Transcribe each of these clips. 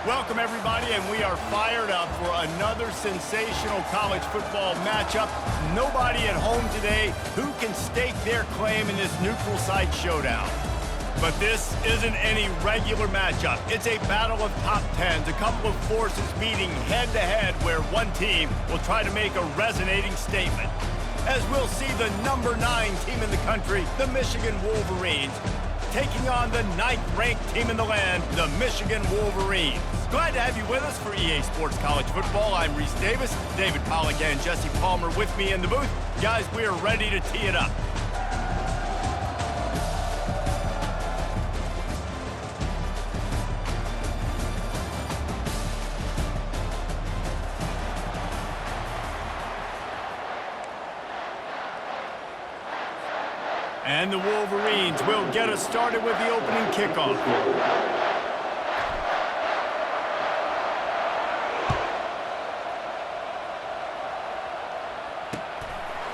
Welcome, everybody, and we are fired up for another sensational college football matchup. Nobody at home today who can stake their claim in this neutral site showdown. But this isn't any regular matchup. It's a battle of top tens, a couple of forces meeting head-to-head where one team will try to make a resonating statement. As we'll see the number 9 team in the country, the Michigan Wolverines, taking on the 9th-ranked team in the land, the Michigan Wolverines. Glad to have you with us for EA Sports College Football. I'm Reese Davis, David Pollack and Jesse Palmer with me in the booth. Guys, we are ready to tee it up. And the Wolverines will get us started with the opening kickoff.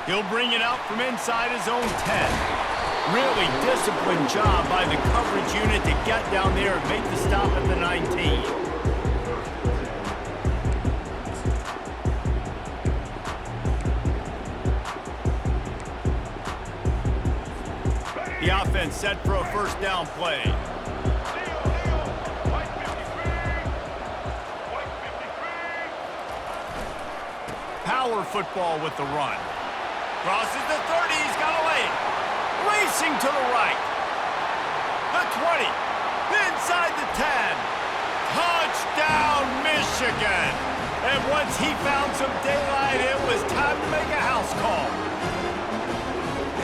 He'll bring it out from inside his own 10. Really disciplined job by the coverage unit to get down there and make the stop at the 19. The offense set for a first down play. Power football with the run. Crosses the 30, he's got a lane. Racing to the right. The 20, inside the 10. Touchdown, Michigan. And once he found some daylight, it was time to make a house call.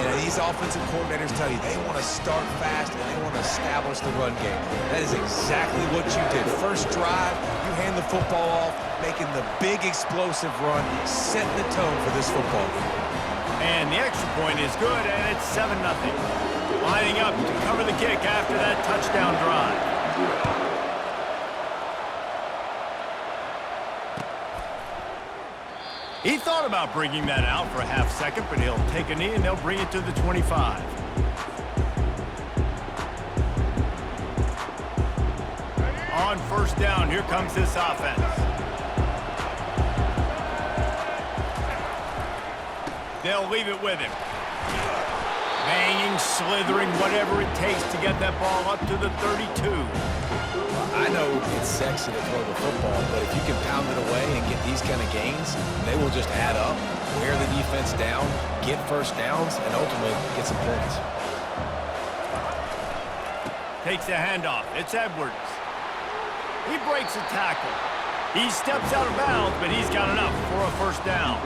And these offensive coordinators tell you they want to start fast and they want to establish the run game. That is exactly what you did. First drive, you hand the football off, making the big explosive run, setting the tone for this football game. And the extra point is good, and it's 7-0. Lining up to cover the kick after that touchdown drive. He thought about bringing that out for a half second, but he'll take a knee and they'll bring it to the 25. On first down, here comes this offense. They'll leave it with him. Banging, slithering, whatever it takes to get that ball up to the 32. I know it's sexy to throw the football, but if you can pound it away and get these kind of gains, they will just add up, wear the defense down, get first downs, and ultimately get some points. Takes the handoff. It's Edwards. He breaks a tackle. He steps out of bounds, but he's got enough for a first down.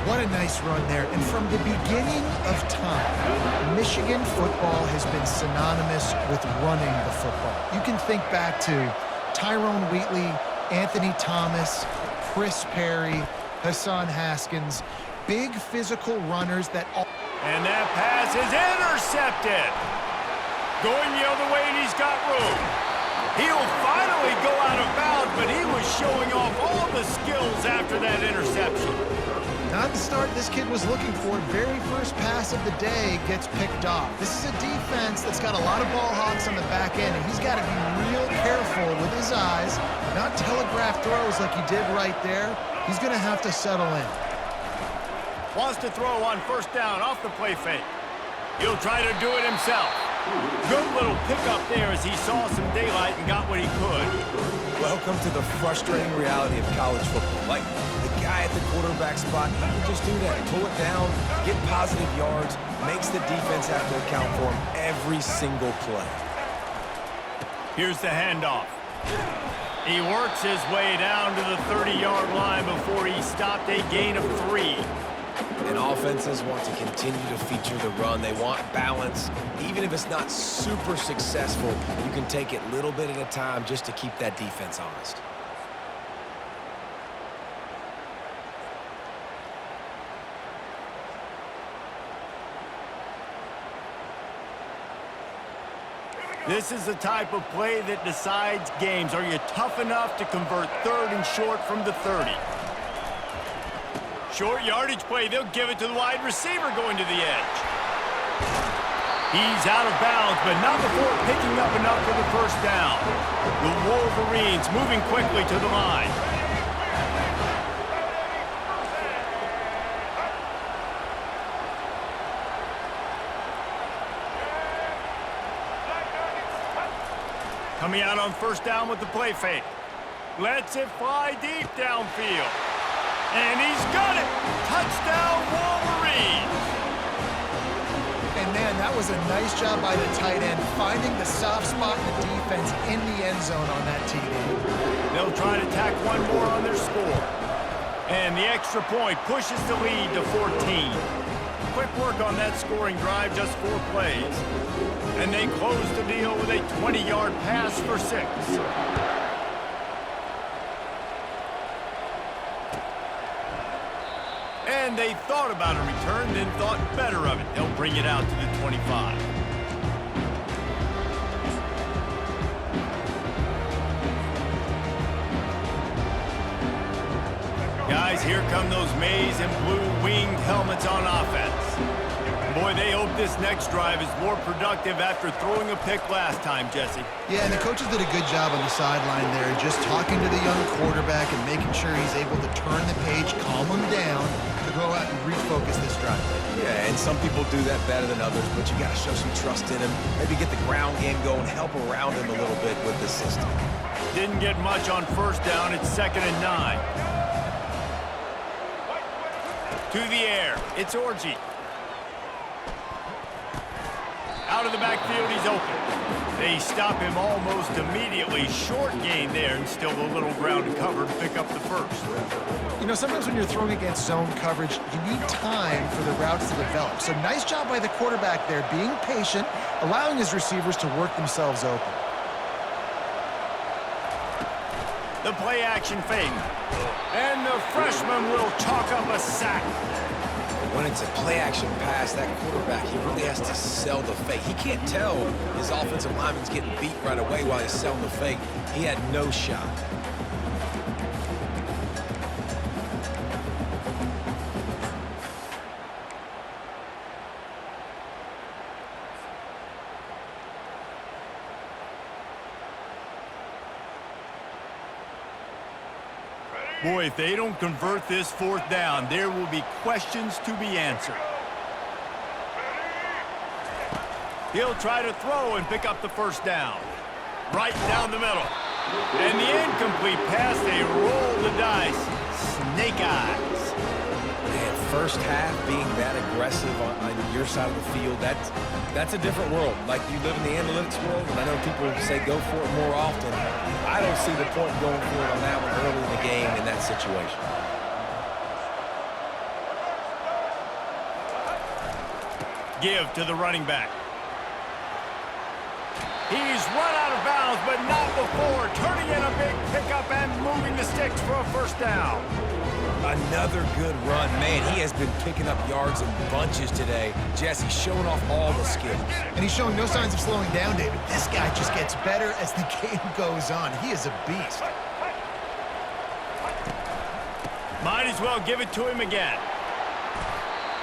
What a nice run there. And from the beginning of time, Michigan football has been synonymous with running the football. You can think back to Tyrone Wheatley, Anthony Thomas, Chris Perry, Hassan Haskins, big physical runners that all... And that pass is intercepted. Going the other way, and he's got room. He'll finally go out of bounds, but he was showing off all the skills after that interception. Not the start this kid was looking for. Very first pass of the day gets picked off. This is a defense that's got a lot of ball hawks on the back end, and he's got to be real careful with his eyes, not telegraph throws like he did right there. He's going to have to settle in. Wants to throw on first down off the play fake. He'll try to do it himself. Good little pickup there as he saw some daylight and got what he could. Welcome to the frustrating reality of college football. Like, the guy at the quarterback spot, he can just do that. Pull it down, get positive yards, makes the defense have to account for him every single play. Here's the handoff. He works his way down to the 30-yard line before he stopped a gain of 3. And offenses want to continue to feature the run. They want balance. Even if it's not super successful, you can take it little bit at a time just to keep that defense honest. This is the type of play that decides games. Are you tough enough to convert third and short from the 30? Short yardage play, they'll give it to the wide receiver going to the edge. He's out of bounds, but not before picking up enough for the first down. The Wolverines moving quickly to the line. Coming out on first down with the play fake. Lets it fly deep downfield. And he's got it! Touchdown, Wolverines! And man, that was a nice job by the tight end, finding the soft spot in the defense in the end zone on that TD. They'll try to tack one more on their score. And the extra point pushes the lead to 14. Quick work on that scoring drive, just 4 plays. And they close the deal with a 20-yard pass for 6. And they thought about a return, then thought better of it. They'll bring it out to the 25. Guys, here come those maize and blue winged helmets on offense. Boy, they hope this next drive is more productive after throwing a pick last time, Jesse. Yeah, and the coaches did a good job on the sideline there, just talking to the young quarterback and making sure he's able to turn the page, calm him down, to go out and refocus this drive. Yeah, and some people do that better than others, but you got to show some trust in him. Maybe get the ground game going, help around him a little bit with the system. Didn't get much on first down. It's 2nd and 9. To the air. It's Orji. Out of the backfield, he's open. They stop him almost immediately. Short gain there, and still a little ground to cover to pick up the first. You know, sometimes when you're throwing against zone coverage, you need time for the routes to develop. So nice job by the quarterback there, being patient, allowing his receivers to work themselves open. The play action fake. And the freshman will chalk up a sack. when it's a play-action pass, that quarterback, he really has to sell the fake. He can't tell his offensive lineman's getting beat right away while he's selling the fake. He had no shot. Boy, if they don't convert this fourth down, there will be questions to be answered. He'll try to throw and pick up the first down. Right down the middle. And the incomplete pass, they roll the dice. Snake eyes. Man, first half being that aggressive on your side of the field, that's a different world. Like, you live in the analytics world, and I know people say go for it more often. I don't see the point going for it on that one early in the game in that situation. Give to the running back. He's run out of bounds, but not before turning in a big pickup and moving the sticks for a first down. Another good run. Man, he has been picking up yards in bunches today. Jesse showing off all the skills. And he's showing no signs of slowing down, David. This guy just gets better as the game goes on. He is a beast. Might as well give it to him again.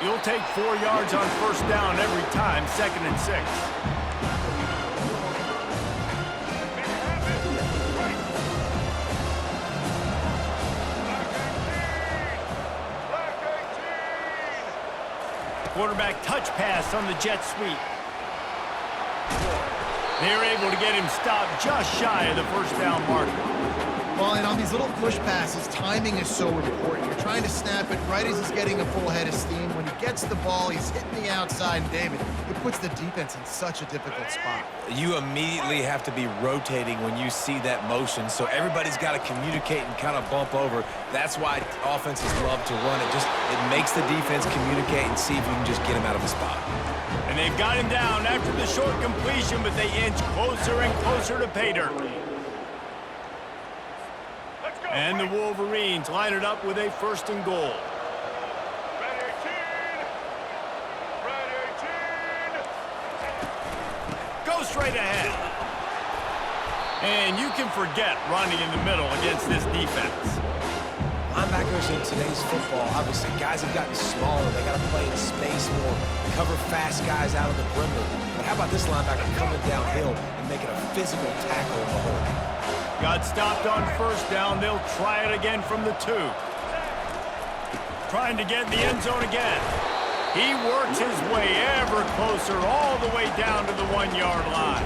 You'll take 4 yards on first down every time, 2nd and 6. Quarterback touch pass on the jet sweep. They're able to get him stopped just shy of the first down marker. Well, and on these little push passes, timing is so important. You're trying to snap it right as he's getting a full head of steam. When he gets the ball, he's hitting the outside, and David, it puts the defense in such a difficult spot. You immediately have to be rotating when you see that motion, so everybody's got to communicate and kind of bump over. That's why offenses love to run it. It makes the defense communicate and see if you can just get him out of the spot. And they've got him down after the short completion, but they inch closer and closer to pay dirt. And the Wolverines line it up with a 1st and goal. Red 18. Go straight ahead. And you can forget running in the middle against this defense. Linebackers in today's football, obviously, guys have gotten smaller. They got to play in space more, cover fast guys out of the perimeter. But how about this linebacker coming downhill and making a physical tackle in the hole? Got stopped on first down. They'll try it again from the 2. Trying to get in the end zone again. He works his way ever closer all the way down to the 1-yard line.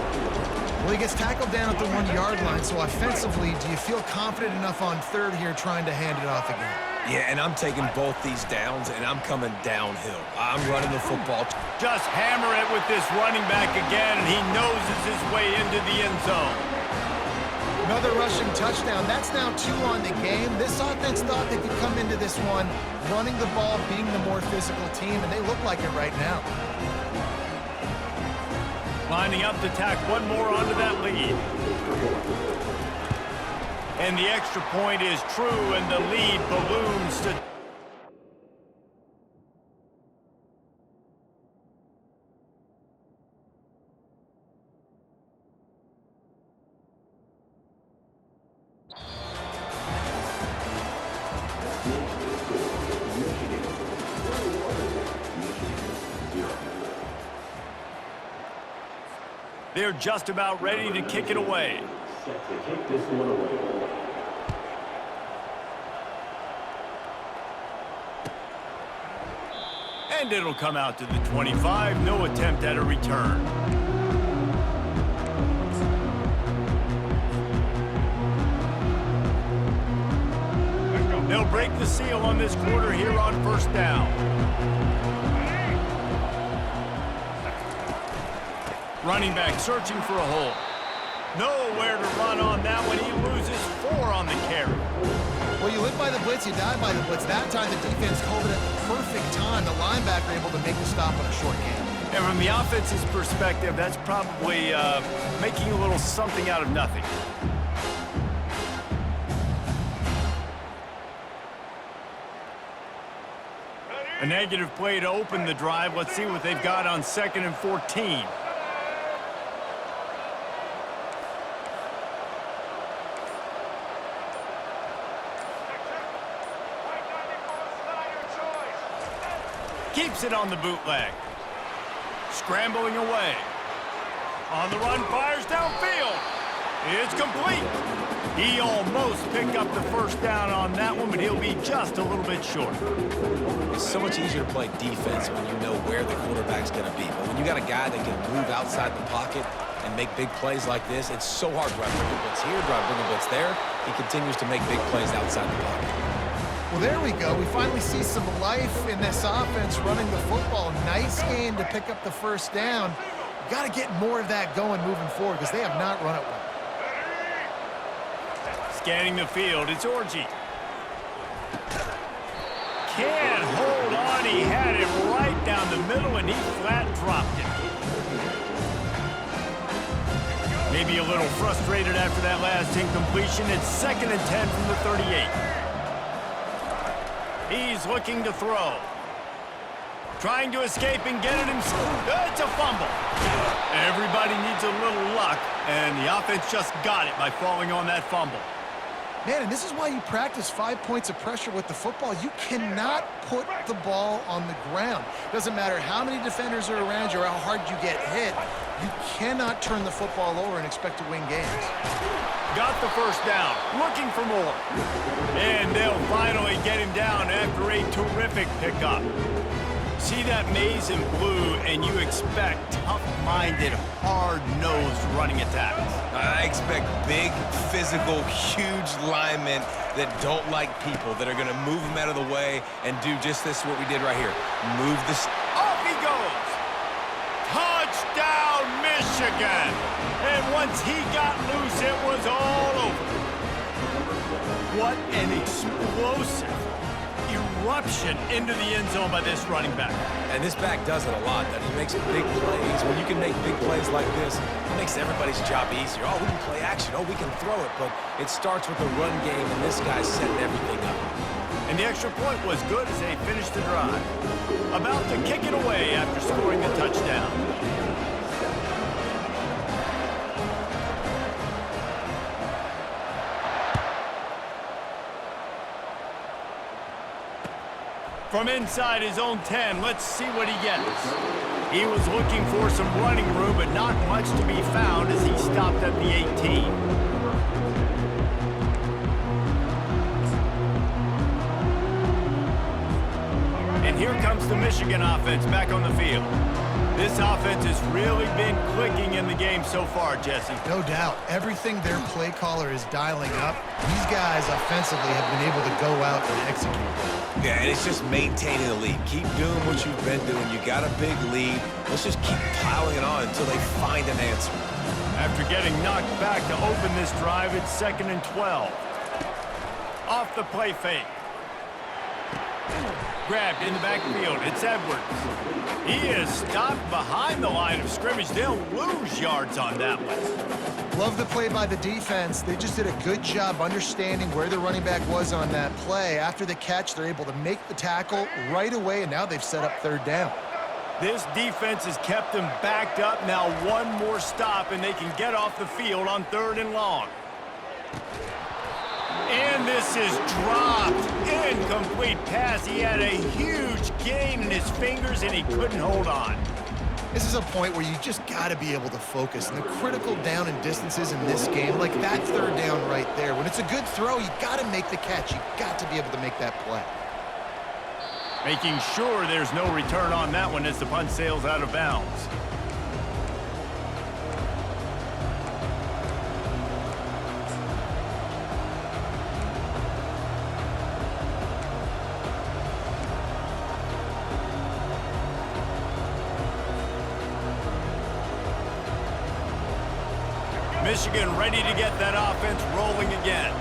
Well, he gets tackled down at the 1-yard line, so offensively, do you feel confident enough on 3rd here trying to hand it off again? Yeah, and I'm taking both these downs, and I'm coming downhill. I'm running the football. Just hammer it with this running back again, and he noses his way into the end zone. Another rushing touchdown. That's now 2 on the game. This offense thought they could come into this one running the ball, being the more physical team, and they look like it right now. Lining up to tack one more onto that lead. And the extra point is true, and the lead balloons to... They're just about ready to kick it away. Set to kick this one away. And it'll come out to the 25. No attempt at a return. They'll break the seal on this quarter here on first down. Running back searching for a hole. Nowhere to run on that one. He loses 4 on the carry. Well, you live by the blitz, you die by the blitz. That time the defense called it at the perfect time. The linebacker able to make the stop on a short game. And from the offense's perspective, that's probably making a little something out of nothing. Ready? A negative play to open the drive. Let's see what they've got on 2nd and 14. Keeps it on the bootleg. Scrambling away. On the run, fires downfield. It's complete. He almost picked up the first down on that one, but he'll be just a little bit short. It's so much easier to play defense when you know where the quarterback's going to be. But when you got a guy that can move outside the pocket and make big plays like this, it's so hard. Do I bring a blitz here? Do I bring a blitz there? He continues to make big plays outside the pocket. Well, there we go. We finally see some life in this offense running the football. Nice game to pick up the first down. You got to get more of that going moving forward because they have not run it well. Scanning the field, it's Orji. Can't hold on. He had it right down the middle, and he flat dropped it. Maybe a little frustrated after that last incompletion. It's 2nd and 10 from the 38. He's looking to throw. Trying to escape and get it himself. It's a fumble. Everybody needs a little luck, and the offense just got it by falling on that fumble. Man, and this is why you practice 5 points of pressure with the football. You cannot put the ball on the ground. Doesn't matter how many defenders are around you or how hard you get hit. You cannot turn the football over and expect to win games. Got the first down, looking for more. And they'll finally get him down after a terrific pickup. See that maze in blue, and you expect tough-minded, hard-nosed running attacks. I expect big, physical, huge linemen that don't like people, that are going to move them out of the way and do just this, what we did right here. Move the... Off he goes! Touchdown, Michigan! And once he got loose, it was all over. What an explosive eruption into the end zone by this running back. And this back does it a lot. That he makes big plays. When you can make big plays like this, it makes everybody's job easier. Oh, we can play action. Oh, we can throw it. But it starts with the run game, and this guy's setting everything up. And the extra point was good as they finished the drive. About to kick it away after scoring the touchdown. From inside his own 10, let's see what he gets. He was looking for some running room, but not much to be found as he stopped at the 18. And here comes the Michigan offense back on the field. This offense has really been clicking in the game so far, Jesse. No doubt. Everything their play caller is dialing up, these guys offensively have been able to go out and execute. Yeah, and it's just maintaining the lead. Keep doing what you've been doing. You got a big lead. Let's just keep piling it on until they find an answer. After getting knocked back to open this drive, it's 2nd and 12. Off the play fake. Grabbed in the backfield. It's Edwards. He is stopped behind the line of scrimmage. They'll lose yards on that one. Love the play by the defense. They just did a good job understanding where the running back was on that play. After the catch, they're able to make the tackle right away, and now they've set up 3rd down. This defense has kept them backed up. Now one more stop, and they can get off the field on 3rd and long. And this is dropped. Incomplete pass. He had a huge gain in his fingers, and he couldn't hold on. This is a point where you just got to be able to focus. And the critical down and distances in this game, like that 3rd down right there, when it's a good throw, you got to make the catch. You got to be able to make that play. Making sure there's no return on that one as the punt sails out of bounds. Michigan ready to get that offense rolling again.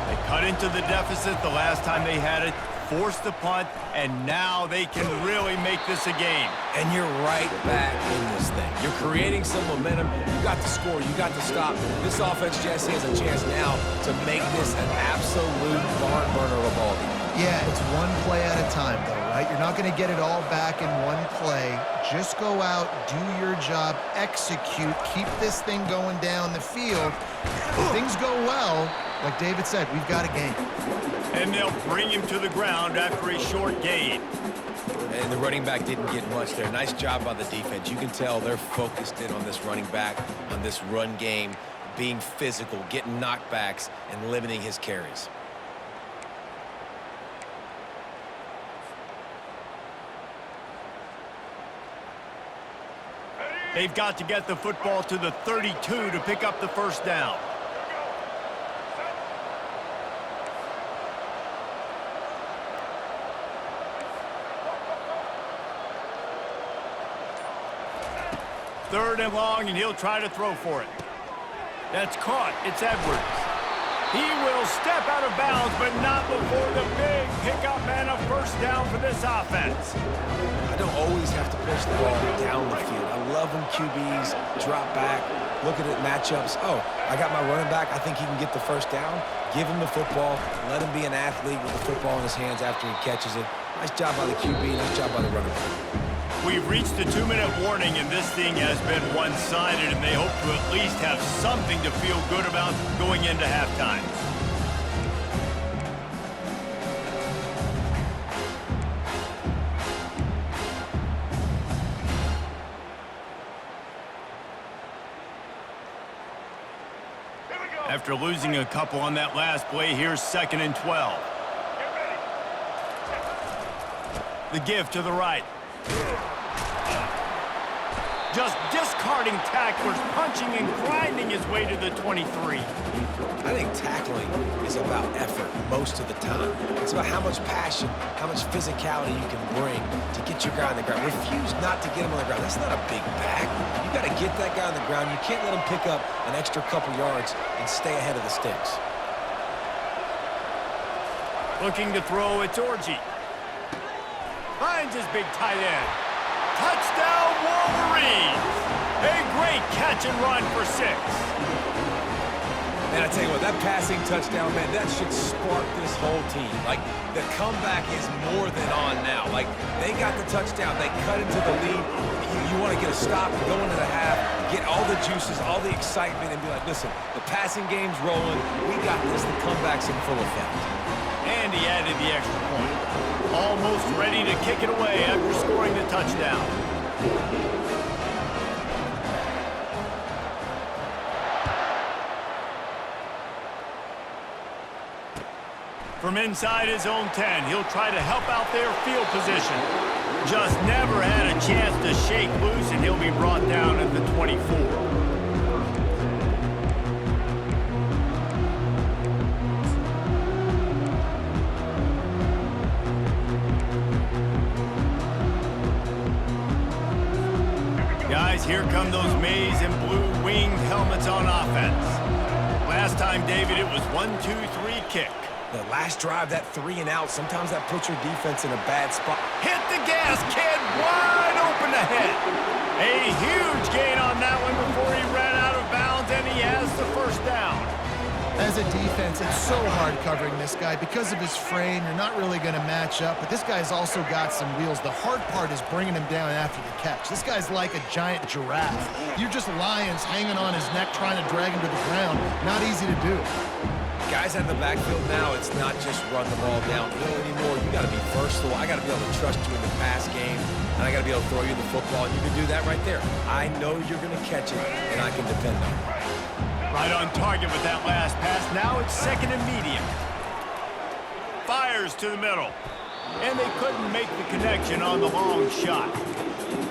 They cut into the deficit the last time they had it, forced the punt, and now they can really make this a game. And you're right back in this thing. You're creating some momentum. You got to score. You got to stop. This offense, Jesse, has a chance now to make this an absolute barn burner of a ball game. Yeah, it's one play at a time, though, right? You're not going to get it all back in one play. Just go out, do your job, execute, keep this thing going down the field. If things go well, like David said, we've got a game. And they'll bring him to the ground after a short gain. And the running back didn't get much there. Nice job by the defense. You can tell they're focused in on this running back, on this run game, being physical, getting knockbacks, and limiting his carries. They've got to get the football to the 32 to pick up the first down. Third and long, and he'll try to throw for it. That's caught. It's Edwards. He will step out of bounds, but not before the big pickup and a first down for this offense. I don't always have to push the ball down the field. I love when QBs drop back, looking at matchups. Oh, I got my running back. I think he can get the first down. Give him the football. Let him be an athlete with the football in his hands after he catches it. Nice job by the QB. Nice job by the running back. We've reached the 2-minute warning, and this thing has been one-sided, and they hope to at least have something to feel good about going into halftime. After losing a couple on that last play, here's 2nd and 12. The give to the right. Just discarding tacklers, punching and grinding his way to the 23. I think tackling is about effort most of the time. It's about how much passion, how much physicality you can bring to get your guy on the ground. Refuse not to get him on the ground. That's not a big back. You got to get that guy on the ground. You can't let him pick up an extra couple yards and stay ahead of the sticks. Looking to throw, it's Orji. Finds his big tight end. Touchdown, Wolverines! A great catch and run for 6. Man, I tell you what, that passing touchdown, man, that should spark this whole team. Like, the comeback is more than on now. Like, they got the touchdown. They cut into the lead. You want to get a stop and go into the half, get all the juices, all the excitement, and be like, listen, the passing game's rolling. We got this. The comeback's in full effect. And he added the extra point. Almost ready to kick it away after scoring the touchdown. From inside his own 10, he'll try to help out their field position. Just never had a chance to shake loose, and he'll be brought down at the 24. Guys, here come those maize and blue winged helmets on offense. Last time, David, it was 1-2-3 kick. The last drive, that 3 and out, sometimes that puts your defense in a bad spot. Hit the gas, kid, wide open ahead. A huge gain on that one before he ran out of bounds, and he has the first down. As a defense, it's so hard covering this guy. Because of his frame, you're not really going to match up, but this guy's also got some wheels. The hard part is bringing him down after the catch. This guy's like a giant giraffe. You're just lions hanging on his neck trying to drag him to the ground. Not easy to do. Guys out in the backfield now, it's not just run the ball downhill anymore. You got to be versatile. I got to be able to trust you in the pass game, and I got to be able to throw you the football. And you can do that right there. I know you're going to catch it, and I can depend on it. Right on target with that last pass. Now it's 2nd and medium. Fires to the middle. And they couldn't make the connection on the long shot.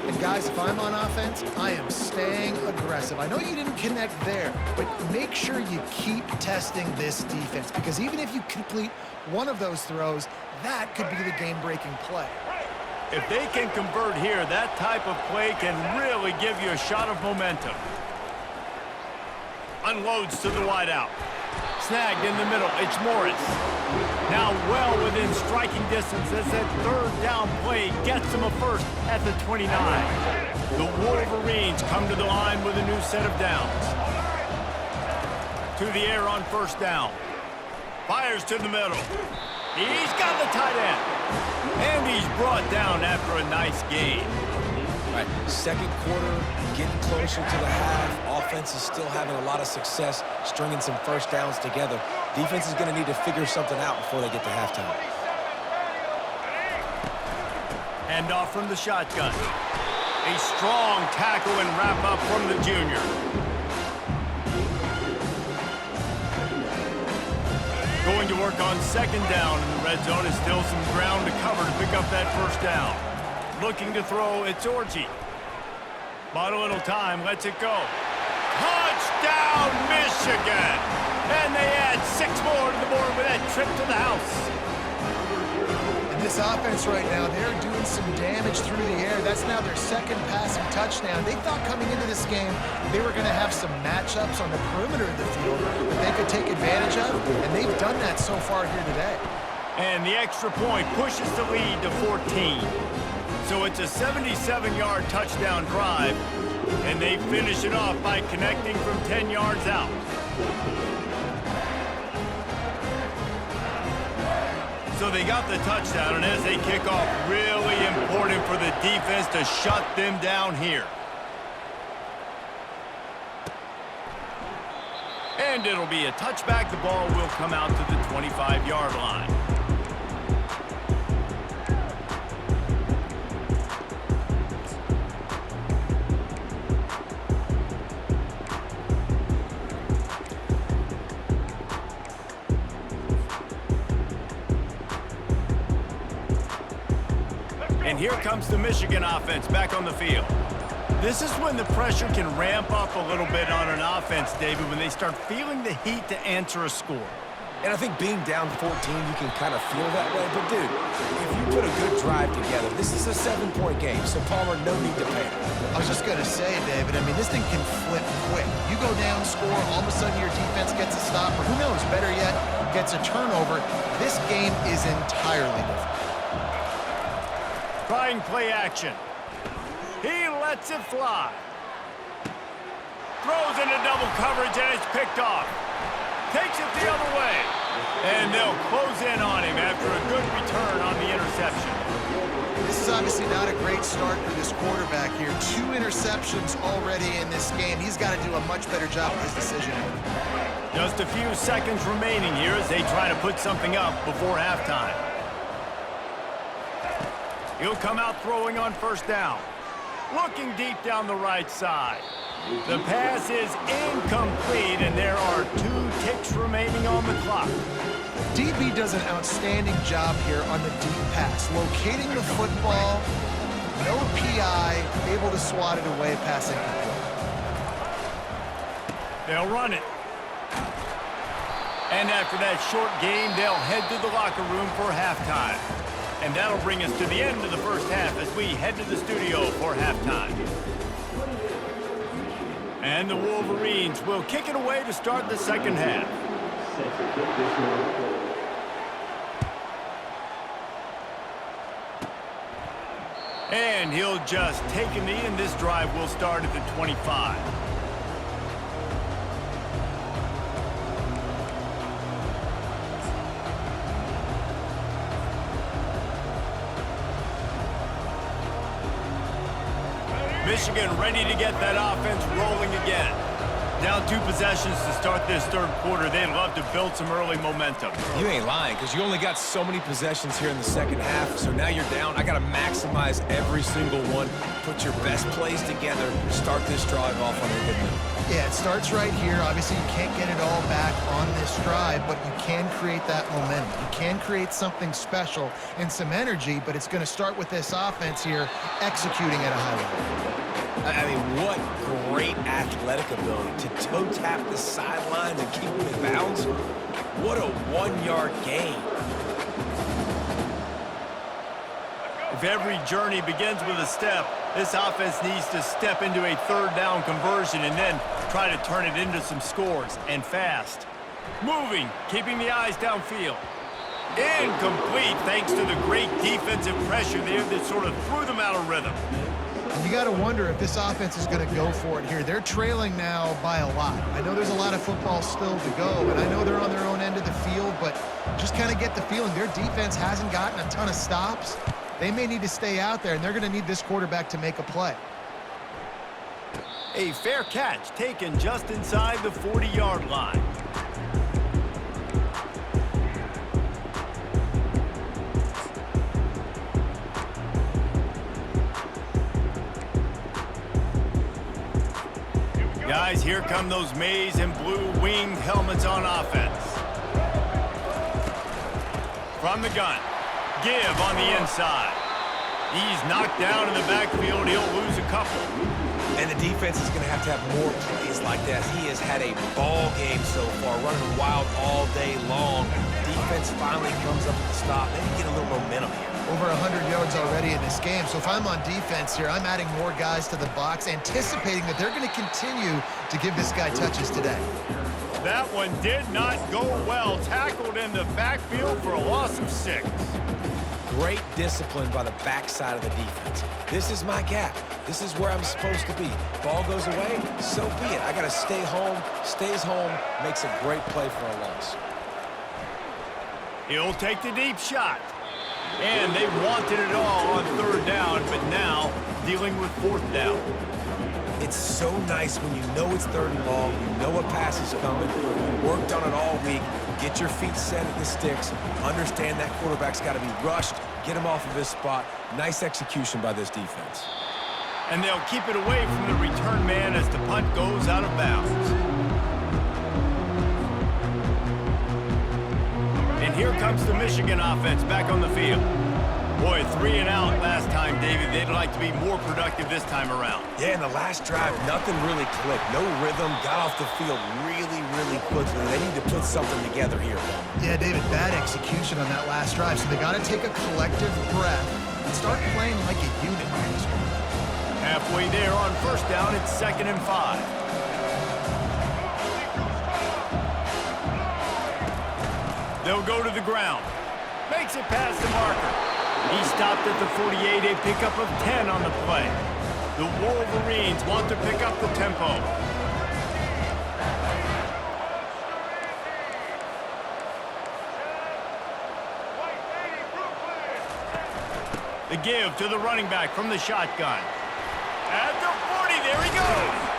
And guys, if I'm on offense, I am staying aggressive. I know you didn't connect there, but make sure you keep testing this defense, because even if you complete one of those throws, that could be the game-breaking play. If they can convert here, that type of play can really give you a shot of momentum. Unloads to the wideout. Snagged in the middle. It's Morris. Now well within striking distance as that 3rd down play gets him a first at the 29. The Wolverines come to the line with a new set of downs. To the air on 1st down. Fires to the middle. He's got the tight end. And he's brought down after a nice gain. All right, second quarter, getting closer to the half. Offense is still having a lot of success stringing some first downs together. Defense is going to need to figure something out before they get to halftime. Hand off from the shotgun. A strong tackle and wrap up from the junior. Going to work on second down in the red zone. Is still some ground to cover to pick up that first down. Looking to throw, it's Orji. Bought a little time, lets it go. Touchdown, Michigan! And they add 6 more to the board with that trip to the house. And this offense right now, they're doing some damage through the air. That's now their second passing touchdown. They thought coming into this game they were going to have some matchups on the perimeter of the field that they could take advantage of, and they've done that so far here today. And the extra point pushes the lead to 14. So it's a 77-yard touchdown drive, and they finish it off by connecting from 10 yards out. So they got the touchdown, and as they kick off, really important for the defense to shut them down here. And it'll be a touchback. The ball will come out to the 25-yard line. And here comes the Michigan offense back on the field. This is when the pressure can ramp up a little bit on an offense, David, when they start feeling the heat to answer a score. And I think being down 14, you can kind of feel that way. But, dude, if you put a good drive together, this is a 7-point game, so Palmer, no need to panic. I was just going to say, David, I mean, this thing can flip quick. You go down, score, all of a sudden your defense gets a stop, or who knows, better yet, gets a turnover. This game is entirely different. Trying play action. He lets it fly. Throws into double coverage, and it's picked off. Takes it the other way. And they'll close in on him after a good return on the interception. This is obviously not a great start for this quarterback here. 2 interceptions already in this game. He's got to do a much better job with his decision. Just a few seconds remaining here as they try to put something up before halftime. He'll come out throwing on first down. Looking deep down the right side. The pass is incomplete, and there are 2 ticks remaining on the clock. DB does an outstanding job here on the deep pass. Locating the football, no PI, able to swat it away, pass incomplete. They'll run it. And after that short game, they'll head to the locker room for halftime. And that'll bring us to the end of the first half as we head to the studio for halftime. And the Wolverines will kick it away to start the second half. And he'll just take a knee, and this drive will start at the 25. Michigan ready to get that offense rolling again. Down 2 possessions to start this third quarter. They'd love to build some early momentum. You ain't lying, because you only got so many possessions here in the second half, so now you're down. I got to maximize every single one, put your best plays together, start this drive off on a good note. Yeah, it starts right here. Obviously, you can't get it all back on this drive, but you can create that momentum. You can create something special and some energy, but it's going to start with this offense here executing at a high level. I mean, what great athletic ability to toe tap the sidelines and keep them in bounds. What a 1-yard gain. If every journey begins with a step, this offense needs to step into a third down conversion and then try to turn it into some scores, and fast. Moving, keeping the eyes downfield. Incomplete thanks to the great defensive pressure there that sort of threw them out of rhythm. You got to wonder if this offense is going to go for it here. They're trailing now by a lot. I know there's a lot of football still to go, and I know they're on their own end of the field, but just kind of get the feeling their defense hasn't gotten a ton of stops. They may need to stay out there, and they're going to need this quarterback to make a play. A fair catch taken just inside the 40-yard line. Guys, here come those maize and blue winged helmets on offense. From the gun, give on the inside. He's knocked down in the backfield. He'll lose a couple. And the defense is going to have more plays like that. He has had a ball game so far, running wild all day long. Defense finally comes up with a stop. Maybe get a little momentum here. Over 100 yards already in this game. So if I'm on defense here, I'm adding more guys to the box, anticipating that they're going to continue to give this guy touches today. That one did not go well. Tackled in the backfield for a loss of 6. Great discipline by the backside of the defense. This is my gap. This is where I'm supposed to be. Ball goes away, so be it. I got to stay home. Stays home, makes a great play for a loss. He'll take the deep shot. And they wanted it all on 3rd down, but now dealing with 4th down. It's so nice when you know it's 3rd and long, you know a pass is coming, you worked on it all week, get your feet set at the sticks, understand that quarterback's got to be rushed, get him off of his spot. Nice execution by this defense. And they'll keep it away from the return man as the punt goes out of bounds. And here comes the Michigan offense back on the field. Boy, 3 and out last time, David. They'd like to be more productive this time around. Yeah, in the last drive, nothing really clicked. No rhythm, got off the field really quickly. They need to put something together here. Yeah, David, bad execution on that last drive. So they got to take a collective breath and start playing like a unit on this one. Halfway there on 1st down, it's 2nd and 5. They'll go to the ground. Makes it past the marker. He stopped at the 48, a pickup of 10 on the play. The Wolverines want to pick up the tempo. The give to the running back from the shotgun. At the 40, there he goes.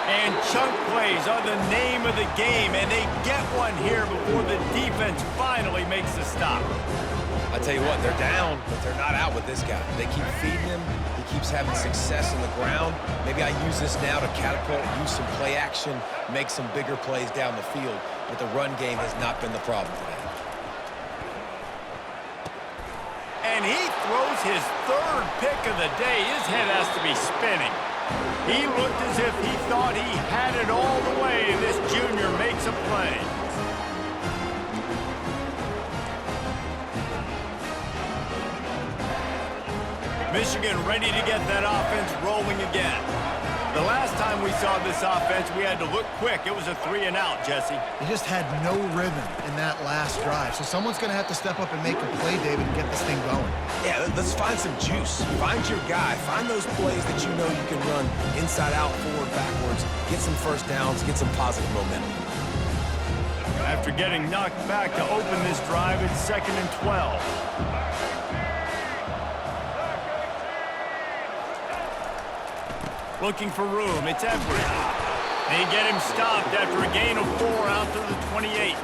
And chunk plays are the name of the game, and they get one here before the defense finally makes the stop. I tell you what, they're down, but they're not out with this guy. They keep feeding him. He keeps having success on the ground. Maybe I use this now to catapult, use some play action, make some bigger plays down the field. But the run game has not been the problem today. And he throws his 3rd pick of the day. His head has to be spinning. He looked as if he thought he had it all the way, and this junior makes a play. Michigan ready to get that offense rolling again. The last time we saw this offense, we had to look quick. It was a 3 and out, Jesse. They just had no rhythm in that last drive. So someone's going to have to step up and make a play, David, and get this thing going. Yeah, let's find some juice. Find your guy. Find those plays that you know you can run inside out, forward, backwards. Get some 1st downs. Get some positive momentum. After getting knocked back to open this drive, it's 2nd and 12. Looking for room, it's Edwards. They get him stopped after a gain of 4 out to the 28.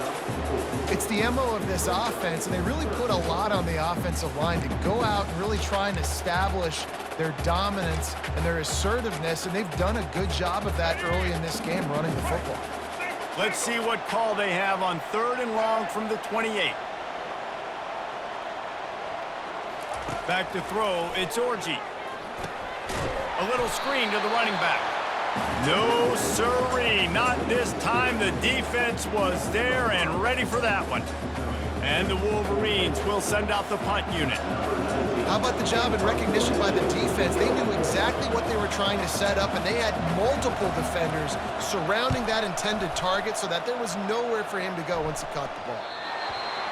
It's the MO of this offense, and they really put a lot on the offensive line to go out and really try and establish their dominance and their assertiveness, and they've done a good job of that early in this game running the football. Let's see what call they have on 3rd and long from the 28. Back to throw, it's Orji. A little screen to the running back. No, sirree, not this time. The defense was there and ready for that one. And the Wolverines will send out the punt unit. How about the job and recognition by the defense? They knew exactly what they were trying to set up, and they had multiple defenders surrounding that intended target so that there was nowhere for him to go once he caught the ball.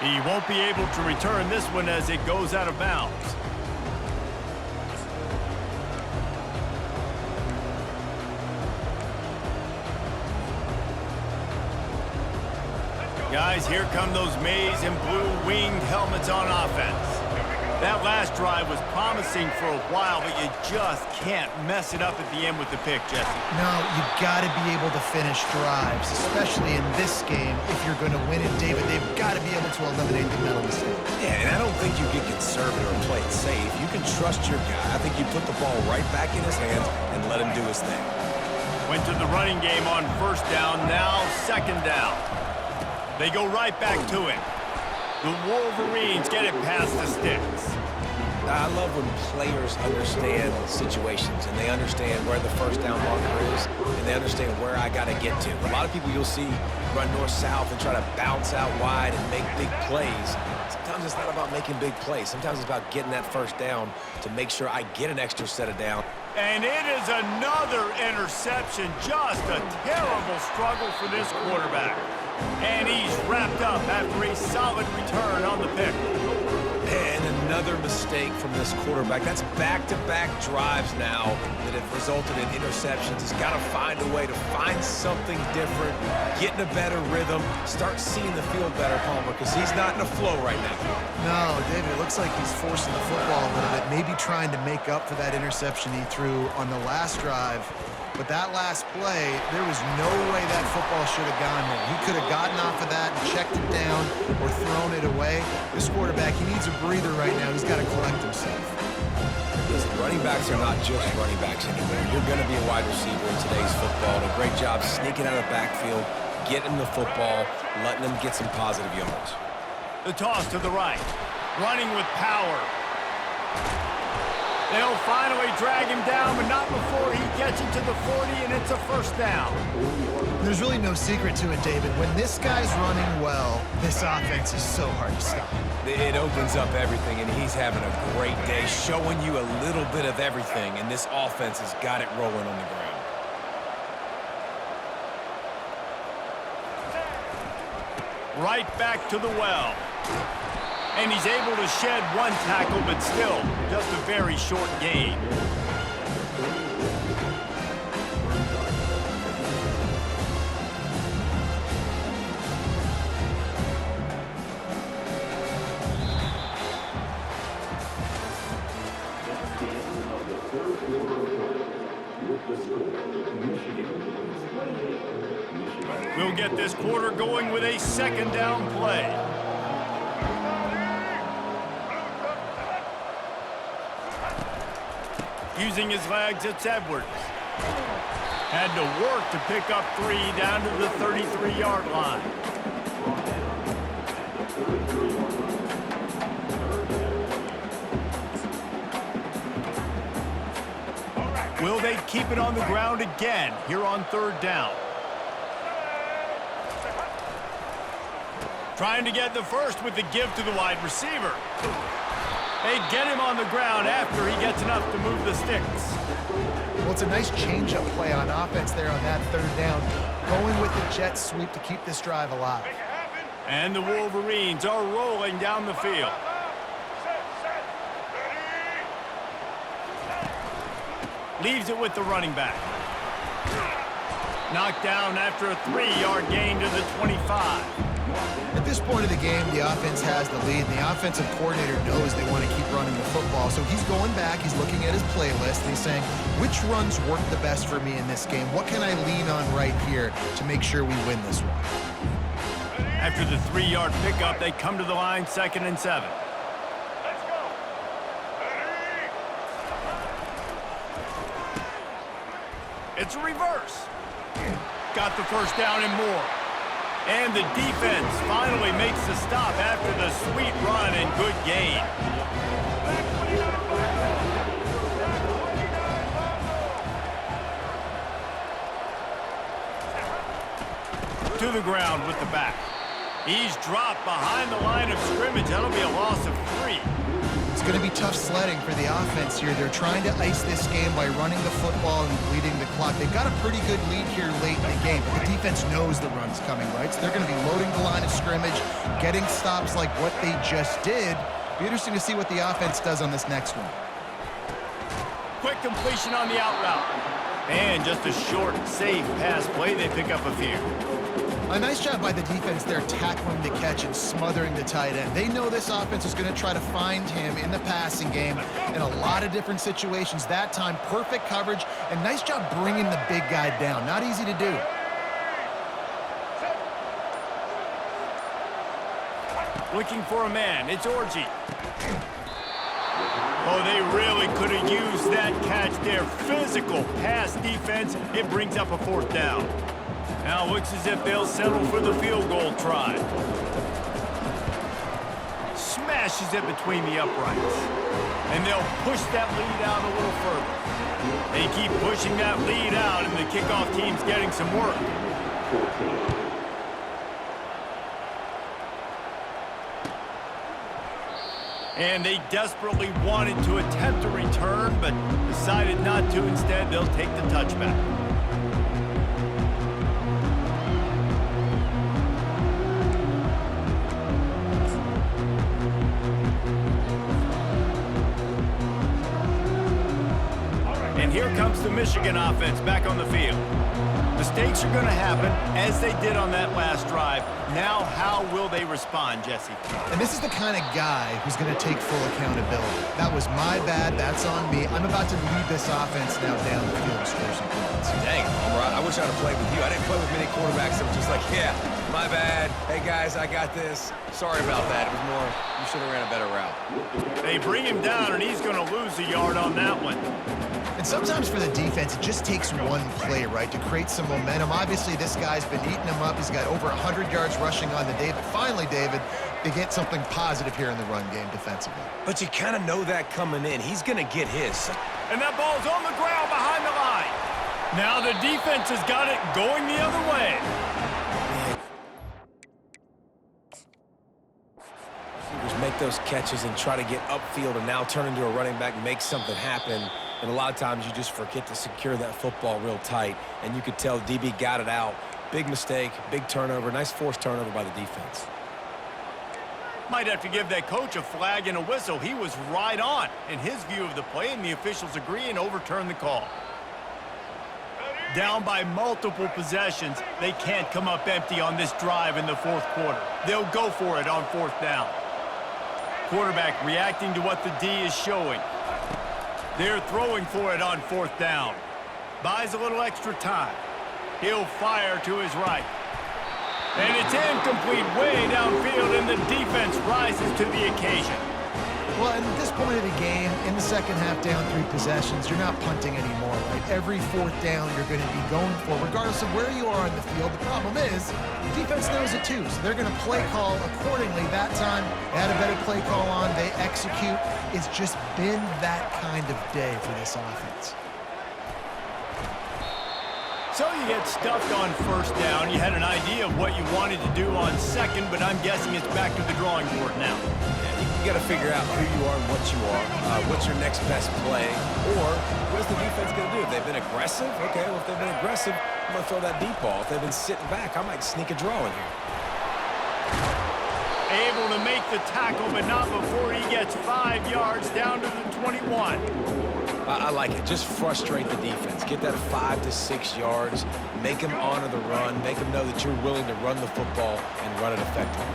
He won't be able to return this one as it goes out of bounds. Guys, here come those maize and blue winged helmets on offense. That last drive was promising for a while, but you just can't mess it up at the end with the pick, Jesse. No, you've got to be able to finish drives, especially in this game. If you're going to win it, David, they've got to be able to eliminate the mental mistake. Yeah, and I don't think you get conservative or play it safe. You can trust your guy. I think you put the ball right back in his hands and let him do his thing. Went to the running game on first down, now second down. They go right back to it. The Wolverines get it past the sticks. I love when players understand situations and they understand where the first down marker is and they understand where I got to get to. A lot of people you'll see run north-south and try to bounce out wide and make big plays. Sometimes it's not about making big plays. Sometimes it's about getting that first down to make sure I get an extra set of down. And it is another interception. Just a terrible struggle for this quarterback. And he's wrapped up after a solid return on the pick. And another mistake from this quarterback. That's back-to-back drives now that have resulted in interceptions. He's got to find a way to find something different, get in a better rhythm, start seeing the field better, Palmer, because he's not in a flow right now. No, David, it looks like he's forcing the football a little bit, maybe trying to make up for that interception he threw on the last drive. But that last play, there was no way that football should have gone there. He could have gotten off of that and checked it down or thrown it away. This quarterback, he needs a breather right now. He's got to collect himself. Listen, running backs are not just running backs anymore. You're going to be a wide receiver in today's football. And a great job sneaking out of the backfield, getting the football, letting them get some positive yards. The toss to the right. Running with power. They'll finally drag him down, but not before he gets into the 40, and it's a first down. There's really no secret to it, David. When this guy's running well, this offense is so hard to stop. It opens up everything, and he's having a great day, showing you a little bit of everything, and this offense has got it rolling on the ground. Right back to the well. And he's able to shed one tackle, but still, just a very short gain. We'll get this quarter going with a second down play. Using his legs, it's Edwards. Had to work to pick up 3 down to the 33-yard line. Will they keep it on the ground again here on third down? Trying to get the first with the give to the wide receiver. They get him on the ground after he gets enough to move the sticks. Well, it's a nice change-up play on offense there on that third down. Going with the jet sweep to keep this drive alive. And the Wolverines are rolling down the field. Leaves it with the running back. Knocked down after a 3-yard gain to the 25. At this point of the game, the offense has the lead, and the offensive coordinator knows they want to keep running the football. So he's going back, he's looking at his playlist, and he's saying, which runs work the best for me in this game? What can I lean on right here to make sure we win this one? After the 3-yard pickup, they come to the line, 2nd and 7. Let's go. It's a reverse. Got the first down and more. And the defense finally makes the stop after the sweet run and good gain. To the ground with the back. He's dropped behind the line of scrimmage. That'll be a loss of 3. It's going to be tough sledding for the offense here. They're trying to ice this game by running the football and bleeding the clock. They've got a pretty good lead here late in the game, but the defense knows the run's coming, right? So they're going to be loading the line of scrimmage, getting stops like what they just did. Be interesting to see what the offense does on this next one. Quick completion on the out route. And just a short, safe pass play. They pick up a few. A nice job by the defense there tackling the catch and smothering the tight end. They know this offense is going to try to find him in the passing game in a lot of different situations. That time, perfect coverage, and nice job bringing the big guy down. Not easy to do. Looking for a man. It's Orji. Oh, they really could have used that catch there. Physical pass defense. It brings up a 4th down. Now it looks as if they'll settle for the field goal try. Smashes it between the uprights. And they'll push that lead out a little further. They keep pushing that lead out, and the kickoff team's getting some work. 14. And they desperately wanted to attempt a return, but decided not to. Instead, they'll take the touchback. And here comes the Michigan offense back on the field. Mistakes are going to happen, as they did on that last drive. Now, how will they respond, Jesse? And this is the kind of guy who's going to take full accountability. That was my bad. That's on me. I'm about to lead this offense now down the field and score some points. Dang, Homer, I wish I'd have played with you. I didn't play with many quarterbacks that were just like, yeah, my bad. Hey, guys, I got this. Sorry about that. It was more, you should have ran a better route. They bring him down, and he's going to lose a yard on that one. And sometimes for the defense, it just takes one play, right, to create some momentum. Obviously, this guy's been eating them up. He's got over 100 yards rushing on the day. But finally, David, they get something positive here in the run game defensively. But you kind of know that coming in. He's going to get his. And that ball's on the ground behind the line. Now the defense has got it going the other way. Receivers make those catches and try to get upfield and now turn into a running back, make something happen. And a lot of times you just forget to secure that football real tight. And you could tell DB got it out. Big mistake, big turnover, nice forced turnover by the defense. Might have to give that coach a flag and a whistle. He was right on in his view of the play, and the officials agree and overturn the call. Down by multiple possessions, they can't come up empty on this drive in the 4th quarter. They'll go for it on 4th down. Quarterback reacting to what the D is showing. They're throwing for it on 4th down. Buys a little extra time. He'll fire to his right. And it's incomplete way downfield, and the defense rises to the occasion. Well, at this point of the game, in the second half, down 3 possessions, you're not punting anymore, right? Every 4th down you're going to be going for, regardless of where you are on the field. The problem is, the defense knows it too, so they're going to play call accordingly. That time, they had a better play call on. They execute. It's just been that kind of day for this offense. So you get stuffed on 1st down. You had an idea of what you wanted to do on 2nd, but I'm guessing it's back to the drawing board now. You got to figure out who you are and what you are. What's your next best play? Or what is the defense going to do? If they've been aggressive, okay, well, if they've been aggressive, I'm going to throw that deep ball. If they've been sitting back, I might sneak a draw in here. Able to make the tackle, but not before he gets 5 yards down to the 21. I like it. Just frustrate the defense. Get that 5 to 6 yards. Make them honor the run. Make them know that you're willing to run the football and run it effectively.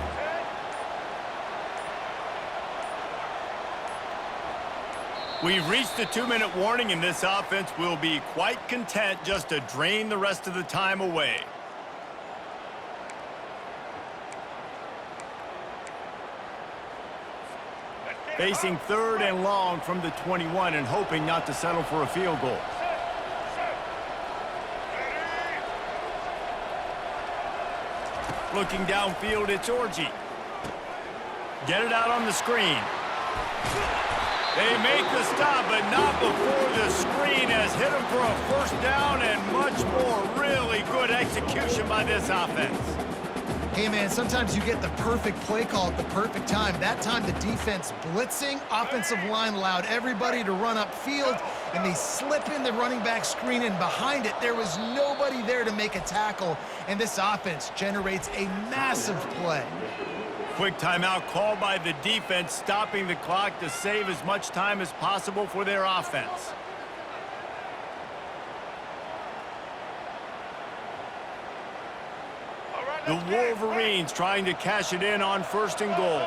We've reached the 2-minute warning, and this offense will be quite content just to drain the rest of the time away. Facing 3rd and long from the 21 and hoping not to settle for a field goal. Looking downfield, it's Orji. Get it out on the screen. They make the stop, but not before the screen has hit them for a 1st down, and much more really good execution by this offense. Hey, man, sometimes you get the perfect play call at the perfect time. That time, the defense blitzing, offensive line allowed everybody to run upfield, and they slip in the running back screen, and behind it, there was nobody there to make a tackle, and this offense generates a massive play. Quick timeout called by the defense, stopping the clock to save as much time as possible for their offense. The Wolverines trying to cash it in on 1st and goal.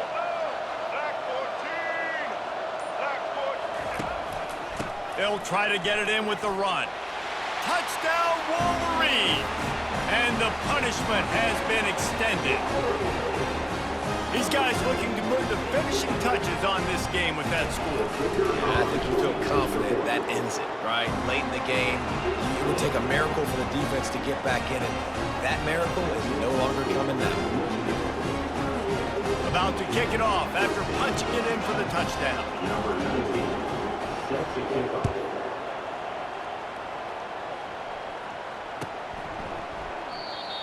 They'll try to get it in with the run. Touchdown, Wolverines! And the punishment has been extended. These guys looking to put the finishing touches on this game with that score. Yeah, I think you feel confident that ends it, right? Late in the game, it would take a miracle for the defense to get back in it. That miracle is no longer coming now. About to kick it off after punching it in for the touchdown. Number 19 sets the kickoff.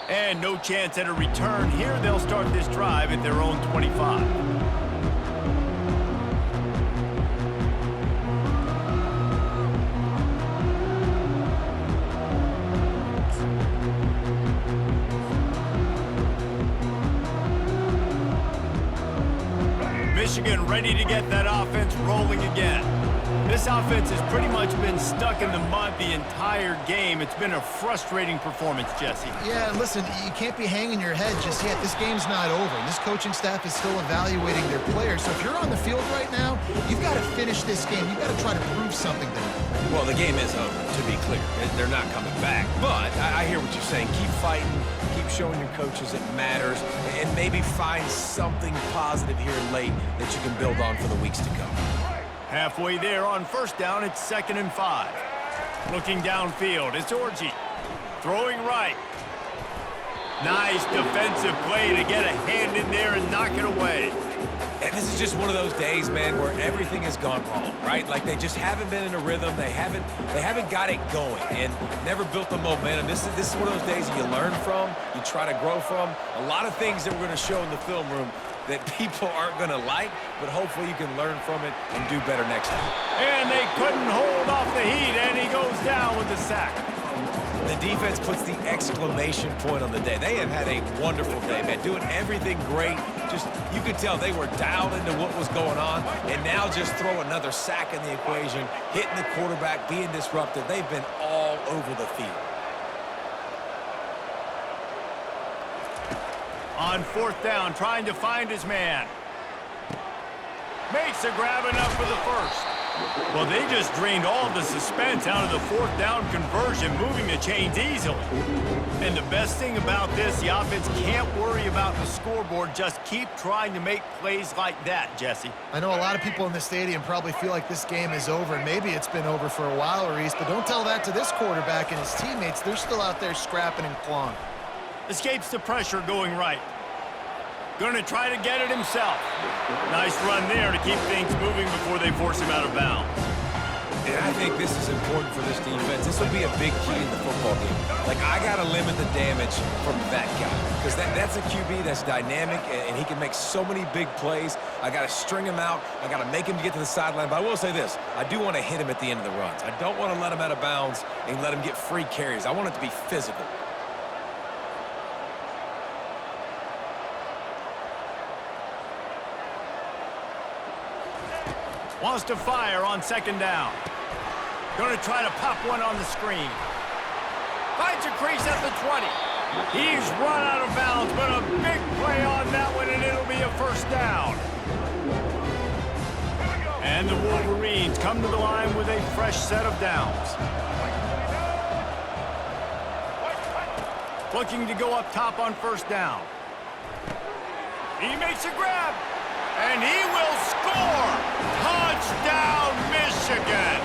And no chance at a return here. They'll start this drive at their own 25. Michigan ready to get that offense rolling again. This offense has pretty much been stuck in the mud the entire game. It's been a frustrating performance, Jesse. Yeah, and listen, you can't be hanging your head just yet. This game's not over. This coaching staff is still evaluating their players. So if you're on the field right now, you've got to finish this game. You've got to try to prove something to them. Well, the game is over, to be clear. They're not coming back. But I hear what you're saying. Keep fighting. Keep showing your coaches it matters. And maybe find something positive here late that you can build on for the weeks to come. Halfway there on 1st down, it's 2nd and 5. Looking downfield, it's Orji. Throwing right. Nice defensive play to get a hand in there and knock it away. And this is just one of those days, man, where everything has gone wrong, right? Like they just haven't been in a rhythm. They haven't got it going and never built the momentum. This is one of those days that you learn from, you try to grow from. A lot of things that we're going to show in the film room that people aren't going to like, but hopefully you can learn from it and do better next time. And they couldn't hold off the heat, and he goes down with the sack. The defense puts the exclamation point on the day. They have had a wonderful day, man, doing everything great. Just, you could tell they were dialed into what was going on, and now just throw another sack in the equation, hitting the quarterback, being disruptive. They've been all over the field. On 4th down, trying to find his man. Makes a grab enough for the first. Well, they just drained all the suspense out of the 4th down conversion, moving the chains easily. And the best thing about this, the offense can't worry about the scoreboard. Just keep trying to make plays like that, Jesse. I know a lot of people in the stadium probably feel like this game is over, and maybe it's been over for a while, Reese, but don't tell that to this quarterback and his teammates. They're still out there scrapping and clawing. Escapes the pressure going right. Going to try to get it himself. Nice run there to keep things moving before they force him out of bounds. And I think this is important for this defense. This will be a big key in the football game. Like, I got to limit the damage from that guy. Because that's a QB that's dynamic, and he can make so many big plays. I got to string him out. I got to make him get to the sideline. But I will say this. I do want to hit him at the end of the runs. I don't want to let him out of bounds and let him get free carries. I want it to be physical. Wants to fire on 2nd down. Going to try to pop one on the screen. Finds a crease at the 20. He's run out of bounds, but a big play on that one, and it'll be a 1st down. And the Wolverines come to the line with a fresh set of downs. Looking to go up top on 1st down. He makes a grab. And he will score! Touchdown, Michigan!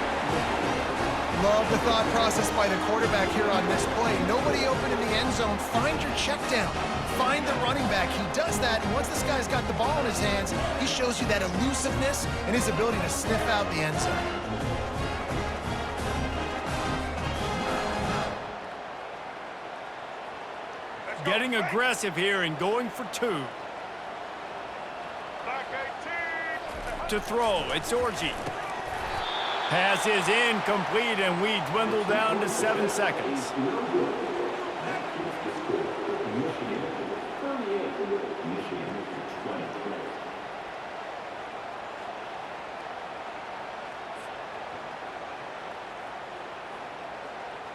Love the thought process by the quarterback here on this play. Nobody open in the end zone. Find your check down. Find the running back. He does that, and once this guy's got the ball in his hands, he shows you that elusiveness and his ability to sniff out the end zone. Getting aggressive here and going for 2. To throw, it's Orji. Pass is incomplete, and we dwindle down to 7 seconds.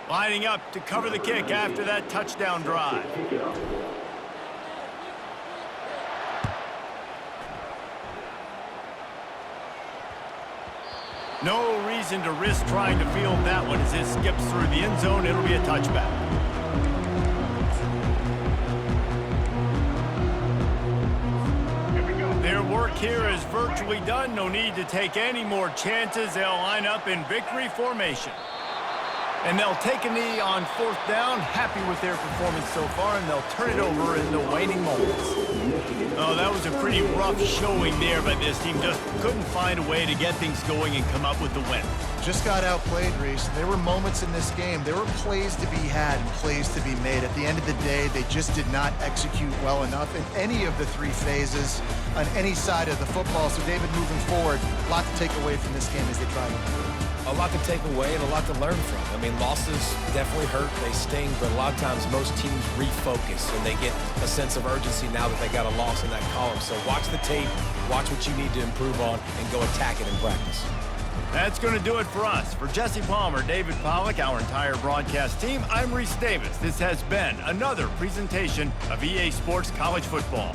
Lining up to cover the kick after that touchdown drive. No reason to risk trying to field that one as it skips through the end zone. It'll be a touchback. Their work here is virtually done. No need to take any more chances. They'll line up in victory formation. And they'll take a knee on fourth down. Happy with their performance so far, and they'll turn it over in the waning moments. Oh, that was a pretty rough showing there, but this team just couldn't find a way to get things going and come up with the win. Just got outplayed, Reese. There were moments in this game. There were plays to be had and plays to be made. At the end of the day, they just did not execute well enough in any of the three phases on any side of the football. So, David, moving forward, a lot to take away from this game as they try to improve. A lot to take away and a lot to learn from. I mean, losses definitely hurt, they sting, but a lot of times most teams refocus and they get a sense of urgency now that they got a loss in that column. So watch the tape, watch what you need to improve on, and go attack it in practice. That's going to do it for us. For Jesse Palmer, David Pollack, our entire broadcast team, I'm Reese Davis. This has been another presentation of EA Sports College Football.